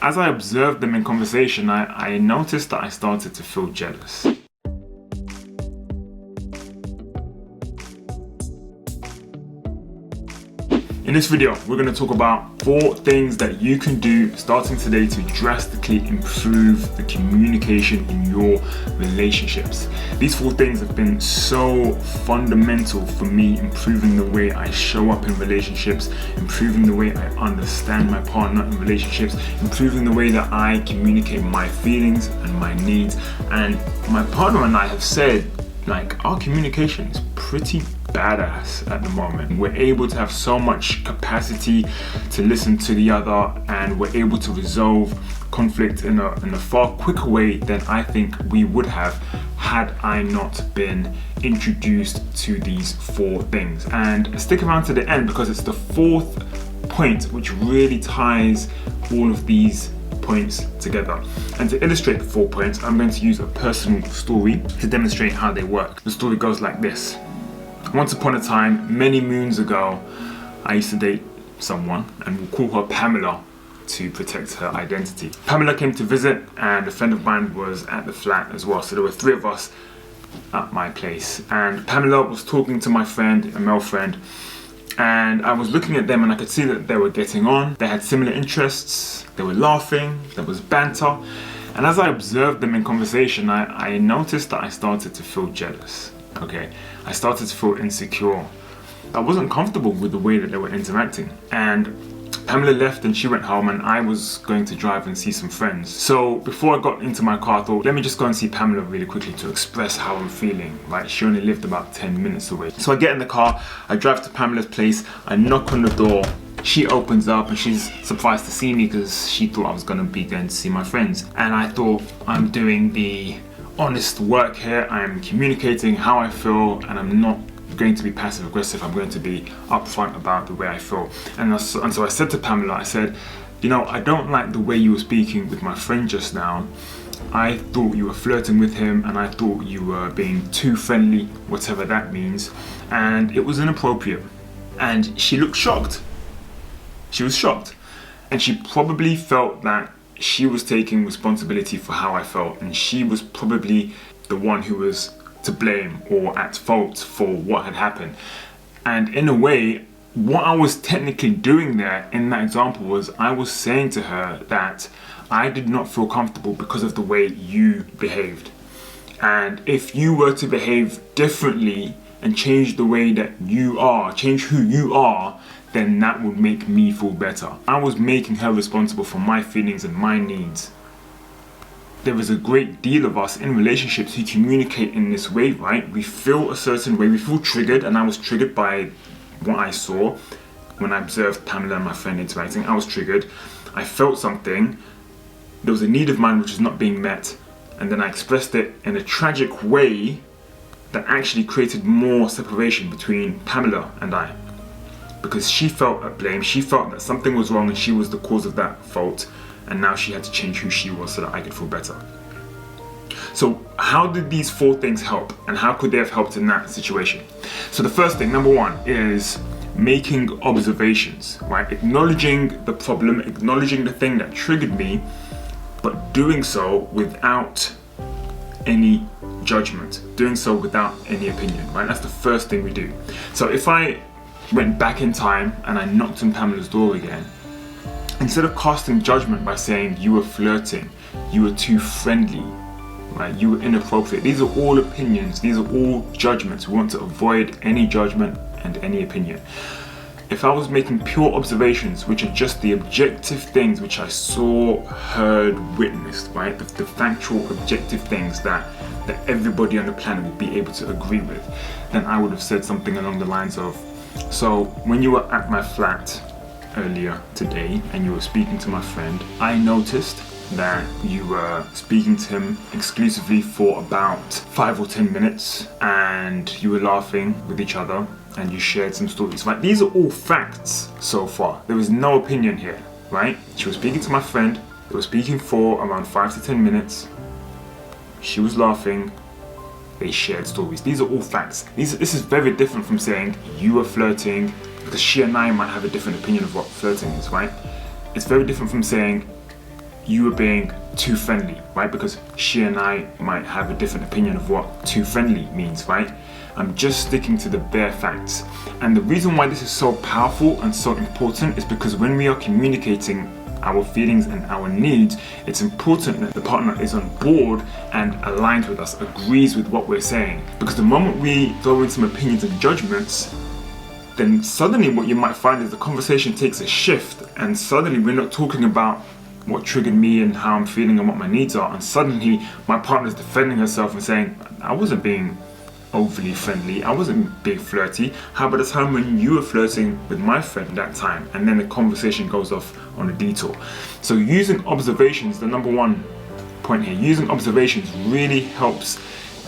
As I observed them in conversation, I noticed that I started to feel jealous. In this video, we're going to talk about 4 things that you can do starting today to drastically improve the communication in your relationships. These 4 things have been so fundamental for me, improving the way I show up in relationships, improving the way I understand my partner in relationships, improving the way that I communicate my feelings and my needs. And my partner and I have said, our communication is pretty badass at the moment. We're able to have so much capacity to listen to the other, and we're able to resolve conflict in a far quicker way than I think we would have had I not been introduced to these 4 things. And stick around to the end because it's the 4th point which really ties all of these points together. And to illustrate the 4 points, I'm going to use a personal story to demonstrate how they work. The story goes like this. Once upon a time, many moons ago, I used to date someone, and we'll call her Pamela to protect her identity. Pamela came to visit, and a friend of mine was at the flat as well. So there were 3 of us at my place. And Pamela was talking to my friend, a male friend, and I was looking at them and I could see that they were getting on. They had similar interests, they were laughing, there was banter. And as I observed them in conversation, I noticed that I started to feel jealous. Okay, I started to feel insecure. I wasn't comfortable with the way that they were interacting. And Pamela left and she went home, and I was going to drive and see some friends. So before I got into my car, I thought, let me just go and see Pamela really quickly to express how I'm feeling, right? She only lived about 10 minutes away. So I get in the car, I drive to Pamela's place, I knock on the door. She opens up and she's surprised to see me because she thought I was going to see my friends. And I thought, I'm doing the honest work here, I'm communicating how I feel, and I'm not going to be passive aggressive. I'm going to be upfront about the way I feel. And so I said to Pamela, I said, I don't like the way you were speaking with my friend just now. I thought you were flirting with him, and I thought you were being too friendly, whatever that means, and it was inappropriate. And she looked shocked. She was shocked, and she probably felt that she was taking responsibility for how I felt, and she was probably the one who was to blame or at fault for what had happened. And in a way, what I was technically doing there in that example was I was saying to her that I did not feel comfortable because of the way you behaved. And if you were to behave differently and change the way that you are, change who you are, then that would make me feel better. I was making her responsible for my feelings and my needs. There is a great deal of us in relationships who communicate in this way, right? We feel a certain way, we feel triggered, and I was triggered by what I saw when I observed Pamela and my friend interacting. I was triggered, I felt something, there was a need of mine which is not being met, and then I expressed it in a tragic way that actually created more separation between Pamela and I. Because she felt at blame, she felt that something was wrong and she was the cause of that fault, and now she had to change who she was so that I could feel better. So how did these 4 things help, and how could they have helped in that situation? So the first thing, number 1, is making observations, right? Acknowledging the problem, acknowledging the thing that triggered me, but doing so without any judgment, doing so without any opinion, right? That's the first thing we do. So if I went back in time and I knocked on Pamela's door again, instead of casting judgment by saying you were flirting, you were too friendly, right, you were inappropriate, these are all opinions, these are all judgments. We want to avoid any judgment and any opinion. If I was making pure observations, which are just the objective things which I saw, heard, witnessed, right, the factual objective things that everybody on the planet would be able to agree with, then I would have said something along the lines of, so when you were at my flat earlier today and you were speaking to my friend, I noticed that you were speaking to him exclusively for about 5 or 10 minutes, and you were laughing with each other and you shared some stories, right? These are all facts so far. There is no opinion here, right? She was speaking to my friend, they were speaking for around 5 to 10 minutes, she was laughing, they shared stories. These are all facts. This is very different from saying you were flirting, because she and I might have a different opinion of what flirting is, right? It's very different from saying you were being too friendly, right? Because she and I might have a different opinion of what too friendly means, right? I'm just sticking to the bare facts. And the reason why this is so powerful and so important is because when we are communicating our feelings and our needs, it's important that the partner is on board and aligns with us, agrees with what we're saying. Because the moment we throw in some opinions and judgments, then suddenly what you might find is the conversation takes a shift, and suddenly we're not talking about what triggered me and how I'm feeling and what my needs are, and suddenly my partner's defending herself and saying, I wasn't being overly friendly, I wasn't being flirty. How about the time when you were flirting with my friend that time? And then the conversation goes off on a detour. So using observations, the number one point here, using observations really helps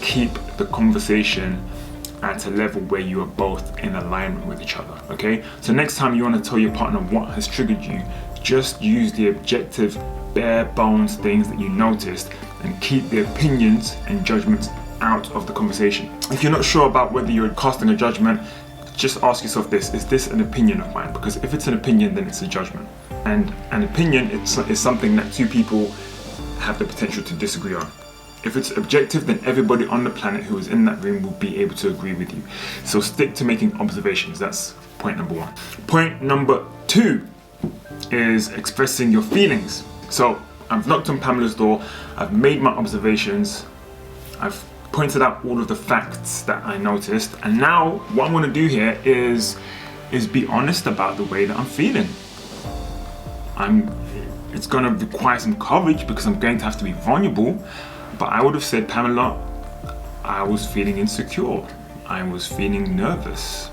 keep the conversation at a level where you are both in alignment with each other, okay? So next time you want to tell your partner what has triggered you, just use the objective, bare bones things that you noticed and keep the opinions and judgments out of the conversation. If you're not sure about whether you're casting a judgment, just ask yourself this: is this an opinion of mine? Because if it's an opinion, then it's a judgment. And an opinion is something that two people have the potential to disagree on. If it's objective, then everybody on the planet who is in that room will be able to agree with you. So stick to making observations. That's point number one. Point number two is expressing your feelings. So I've knocked on Pamela's door, I've made my observations, I've pointed out all of the facts that I noticed, and now what I want to do here is be honest about the way that I'm feeling. It's going to require some courage because I'm going to have to be vulnerable, but I would have said, Pamela, I was feeling insecure, I was feeling nervous.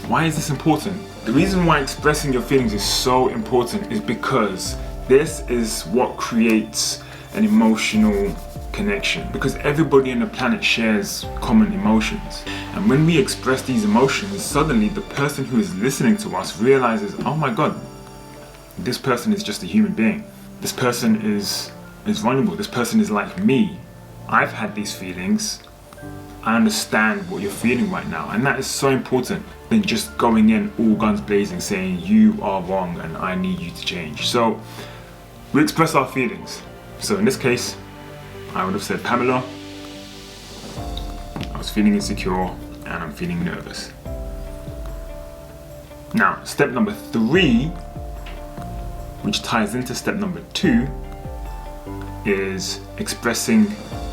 Why is this important? The reason why expressing your feelings is so important is because this is what creates an emotional connection, because everybody on the planet shares common emotions, and when we express these emotions, suddenly the person who is listening to us realizes, oh my god, this person is just a human being, this person is vulnerable, this person is like me, I've had these feelings, I understand what you're feeling right now. And that is so important than just going in all guns blazing saying you are wrong and I need you to change. So we express our feelings. So in this case, I would have said, Pamela, I was feeling insecure and I'm feeling nervous. Now, step number 3, which ties into step number 2, is expressing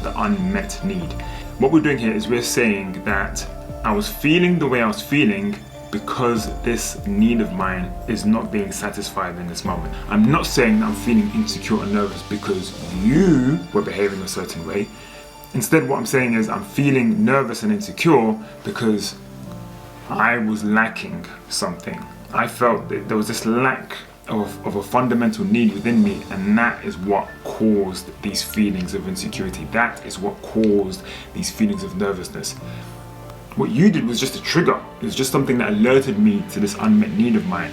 the unmet need. What we're doing here is we're saying that I was feeling the way I was feeling because this need of mine is not being satisfied in this moment. I'm not saying that I'm feeling insecure or nervous because you were behaving a certain way. Instead, what I'm saying is I'm feeling nervous and insecure because I was lacking something. I felt that there was this lack of a fundamental need within me, and that is what caused these feelings of insecurity. That is what caused these feelings of nervousness. What you did was just a trigger. It was just something that alerted me to this unmet need of mine,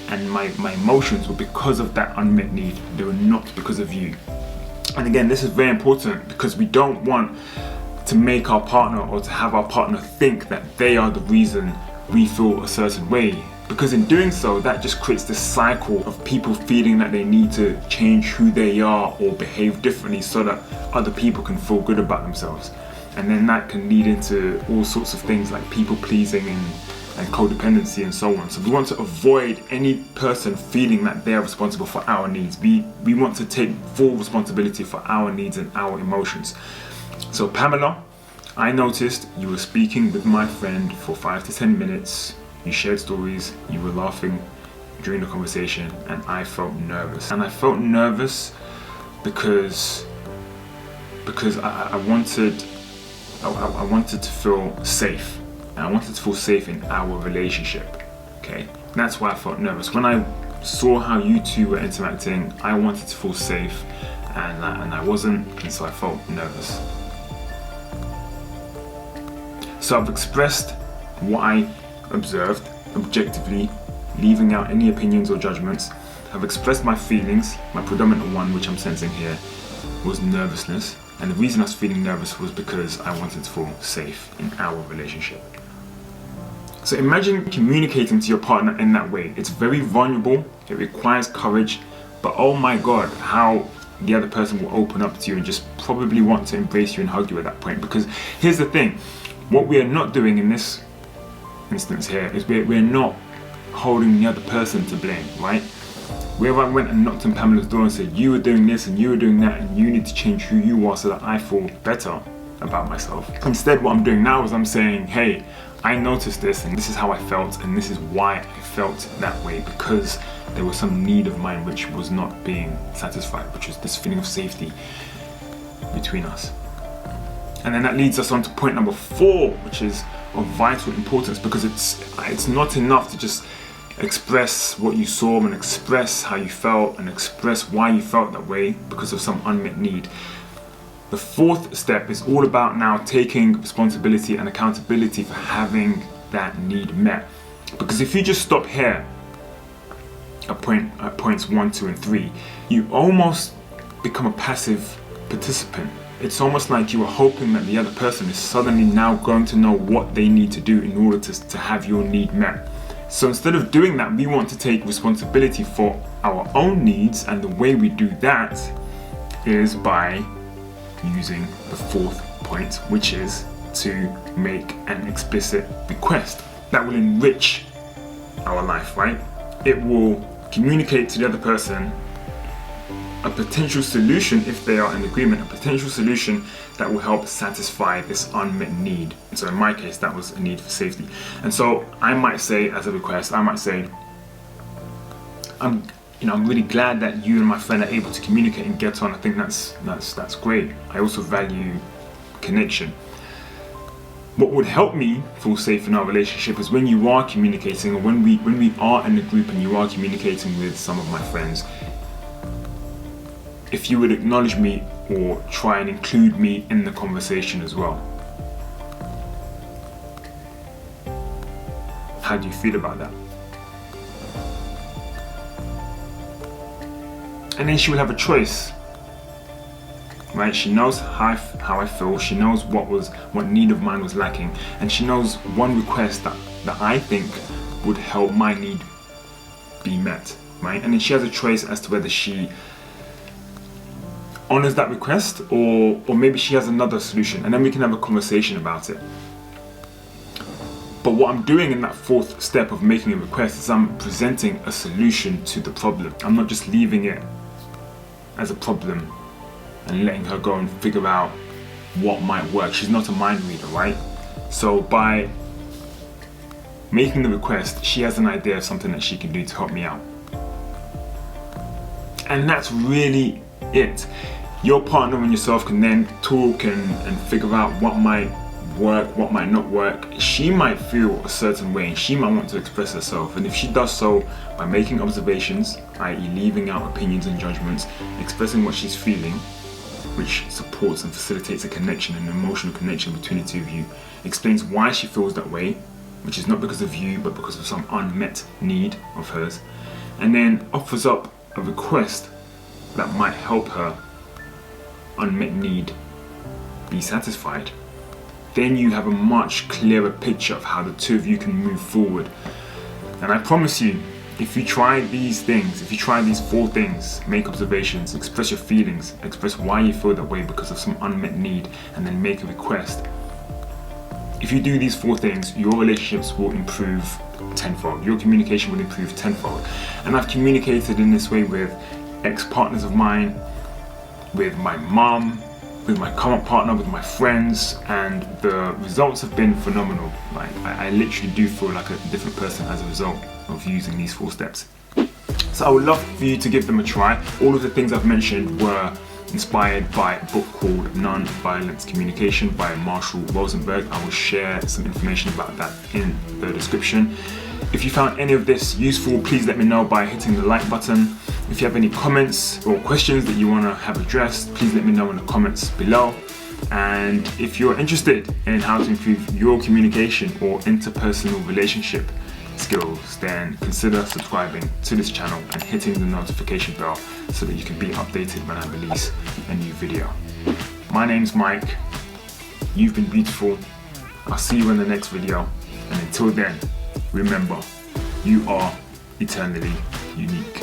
and my emotions were because of that unmet need. They were not because of you. And again, this is very important because we don't want to make our partner or to have our partner think that they are the reason we feel a certain way. Because in doing so, that just creates this cycle of people feeling that they need to change who they are or behave differently so that other people can feel good about themselves. And then that can lead into all sorts of things like people pleasing and codependency and so on. So we want to avoid any person feeling that they are responsible for our needs. We want to take full responsibility for our needs and our emotions. So Pamela, I noticed you were speaking with my friend for 5 to 10 minutes. You shared stories, you were laughing during the conversation, and I felt nervous. And I felt nervous because I wanted to feel safe. And I wanted to feel safe in our relationship, okay? That's why I felt nervous. When I saw how you two were interacting, I wanted to feel safe, and I wasn't, and so I felt nervous. So I've expressed what I observed objectively, leaving out any opinions or judgments. I've expressed my feelings. My predominant one, which I'm sensing here, was nervousness. And the reason I was feeling nervous was because I wanted to feel safe in our relationship. So imagine communicating to your partner in that way. It's very vulnerable, it requires courage, but oh my God, how the other person will open up to you and just probably want to embrace you and hug you at that point. Because here's the thing, what we are not doing in this instance here is we're not holding the other person to blame, right? Where I went and knocked on Pamela's door and said, you were doing this and you were doing that and you need to change who you are so that I feel better about myself. Instead, what I'm doing now is I'm saying, hey, I noticed this and this is how I felt and this is why I felt that way, because there was some need of mine which was not being satisfied, which was this feeling of safety between us. And then that leads us on to point number 4, which is of vital importance, because it's not enough to just express what you saw and express how you felt and express why you felt that way because of some unmet need. The 4th step is all about now taking responsibility and accountability for having that need met. Because if you just stop here at points 1, 2, and 3, you almost become a passive participant. It's almost like you are hoping that the other person is suddenly now going to know what they need to do in order to have your need met. So instead of doing that, we want to take responsibility for our own needs, and the way we do that is by using the 4th point, which is to make an explicit request that will enrich our life, right? It will communicate to the other person a potential solution, if they are in agreement, a potential solution that will help satisfy this unmet need. And so in my case, that was a need for safety. And so I might say, as a request, I might say, I'm really glad that you and my friend are able to communicate and get on. I think that's great. I also value connection. What would help me feel safe in our relationship is when you are communicating, or when we are in a group and you are communicating with some of my friends, if you would acknowledge me or try and include me in the conversation as well. How do you feel about that? And then she will have a choice, right? She knows how I feel. She knows what need of mine was lacking, and she knows one request that I think would help my need be met, right? And then she has a choice as to whether she honors that request or maybe she has another solution, and then we can have a conversation about it. But what I'm doing in that 4th step of making a request is I'm presenting a solution to the problem. I'm not just leaving it as a problem and letting her go and figure out what might work. She's not a mind reader, right? So by making the request, she has an idea of something that she can do to help me out. And that's really it. Your partner and yourself can then talk and figure out what might work, what might not work. She might feel a certain way and she might want to express herself, and if she does so by making observations, i.e. leaving out opinions and judgments, expressing what she's feeling, which supports and facilitates a connection, an emotional connection between the two of you, explains why she feels that way, which is not because of you but because of some unmet need of hers, and then offers up a request that might help her unmet need be satisfied, then you have a much clearer picture of how the two of you can move forward. And I promise you, if you try these things, if you try these 4 things, make observations, express your feelings, express why you feel that way because of some unmet need, and then make a request. If you do these 4 things, your relationships will improve tenfold. Your communication will improve tenfold. And I've communicated in this way with ex-partners of mine, with my mom, with my current partner, with my friends, and the results have been phenomenal. Like I literally do feel like a different person as a result of using these 4 steps. So I would love for you to give them a try. All of the things I've mentioned were inspired by a book called Nonviolent Communication by Marshall Rosenberg. I will share some information about that in the description. If you found any of this useful, please let me know by hitting the like button. If you have any comments or questions that you want to have addressed, please let me know in the comments below. And if you're interested in how to improve your communication or interpersonal relationship skills, then consider subscribing to this channel and hitting the notification bell so that you can be updated when I release a new video. My name's Mike. You've been beautiful. I'll see you in the next video. And until then, remember, you are eternally unique.